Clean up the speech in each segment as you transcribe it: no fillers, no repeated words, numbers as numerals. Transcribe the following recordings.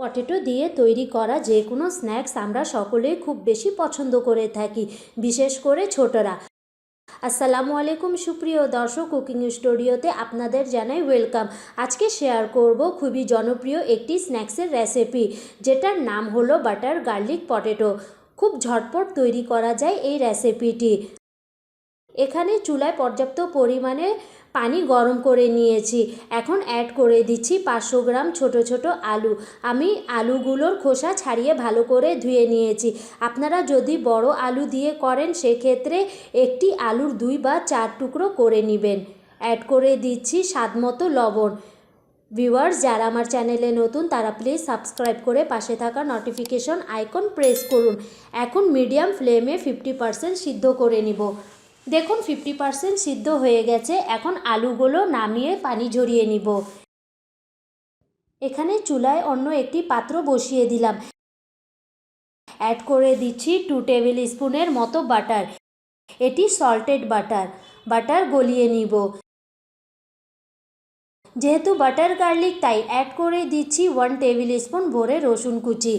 Potato দিয়ে তৈরি করা যে কোনো স্ন্যাক্স আমরা সকলেই খুব বেশি পছন্দ করে থাকি, বিশেষ করে ছোটরা। আসসালামু আলাইকুম সুপ্রিয় দর্শক, কুকিং স্টুডিওতে আপনাদের জানাই ওয়েলকাম। আজকে শেয়ার করব খুবই জনপ্রিয় একটি স্ন্যাক্সের রেসিপি, যেটার নাম হলো বাটার গার্লিক পটেটো। খুব ঝটপট তৈরি করা যায় এই রেসিপিটি। এখানে চুলায় পর্যাপ্ত পরিমাণে পানি গরম করে নিয়েছি। এখন অ্যাড করে দিচ্ছি 500 গ্রাম ছোট ছোট আলু। আমি আলুগুলোর খোসা ছাড়িয়ে ভালো করে ধুয়ে নিয়েছি। আপনারা যদি বড় আলু দিয়ে করেন সেক্ষেত্রে একটি আলুর 2 বা 4 টুকরো করে নেবেন। অ্যাড করে দিচ্ছি স্বাদমতো লবণ। ভিউয়ার্স, যারা আমার চ্যানেলে নতুন তারা প্লিজ সাবস্ক্রাইব করে পাশে থাকা নোটিফিকেশন আইকন প্রেস করুন। এখন মিডিয়াম ফ্লেমে 50% সিদ্ধ করে নিব। দেখুন 50% সিদ্ধ হয়ে গেছে। এখন আলুগুলো নামিয়ে পানি ঝরিয়ে নিব। এখানে চুলায় অন্য একটি পাত্র বসিয়ে দিলাম। অ্যাড করে দিচ্ছি 2 টেবিল স্পুনের মতো বাটার। এটি সল্টেড বাটার গলিয়ে নিব। যেহেতু বাটার গার্লিক তাই অ্যাড করে দিচ্ছি 1 টেবিল স্পুন ভরে রসুন কুচি।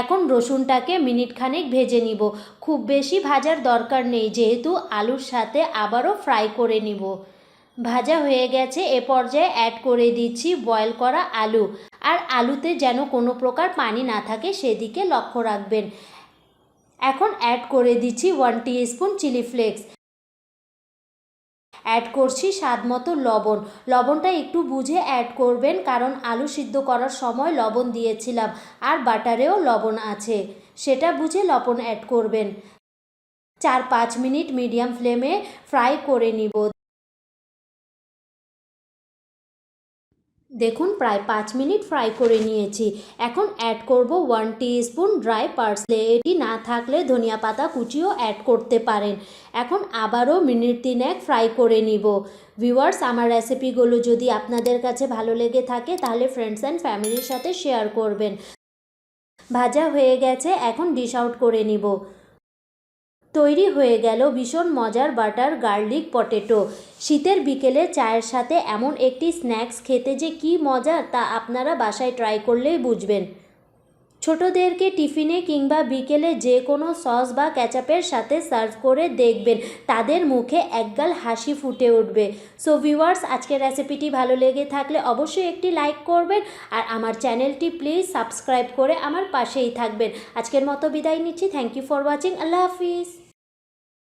এখন রসুনটাকে মিনিট খানেক ভেজে নিব। খুব বেশি ভাজার দরকার নেই, যেহেতু আলুর সাথে আবারও ফ্রাই করে নিব। ভাজা হয়ে গেছে। এ পর্যায়ে অ্যাড করে দিচ্ছি বয়েল করা আলু। আর আলুতে যেন কোনো প্রকার পানি না থাকে সেদিকে লক্ষ্য রাখবেন। এখন অ্যাড করে দিচ্ছি 1 টিস্পুন চিলি ফ্লেক্স। অ্যাড করছি স্বাদমতো লবণ। লবণটা একটু বুঝে অ্যাড করবেন, কারণ আলু সিদ্ধ করার সময় লবণ দিয়েছিলাম আর বাটারেও লবণ আছে, সেটা বুঝে লবণ অ্যাড করবেন। 4-5 মিনিট মিডিয়াম ফ্লেমে ফ্রাই করে নিব। দেখুন প্রায় 5 মিনিট ফ্রাই করে নিয়েছি। এখন অ্যাড করব 1 টিস্পুন ড্রাই পার্সলে। এটি না থাকলে ধনিয়া পাতা কুচিও অ্যাড করতে পারেন। এখন আবারও মিনিট 3 ফ্রাই করে নিব। ভিউয়ার্স, আমার রেসিপিগুলো যদি আপনাদের কাছে ভালো লেগে থাকে তাহলে ফ্রেন্ডস অ্যান্ড ফ্যামিলির সাথে শেয়ার করবেন। ভাজা হয়ে গেছে, এখন ডিশ আউট করে নিব। তৈরি হয়ে গেল ভীষণ মজার বাটার গার্লিক পটেটো। শীতের বিকেলে চায়ের সাথে এমন একটি স্ন্যাক্স খেতে যে কী মজার তা আপনারা বাসায় ট্রাই করলেই বুঝবেন। ছোটদেরকে টিফিনে কিংবা বিকেলে যে কোনো সস বা কেচাপের সাথে সার্ভ করে দেখবেন, তাদের মুখে একগাল হাসি ফুটে উঠবে। সো ভিউয়ার্স, আজকের রেসিপিটি ভালো লেগে থাকলে অবশ্যই একটি লাইক করবেন আর আমার চ্যানেলটি প্লিজ সাবস্ক্রাইব করে আমার পাশেই থাকবেন। আজকের মতো বিদায় নিচ্ছি। Thank you for watching. আল্লাহ হাফিজ।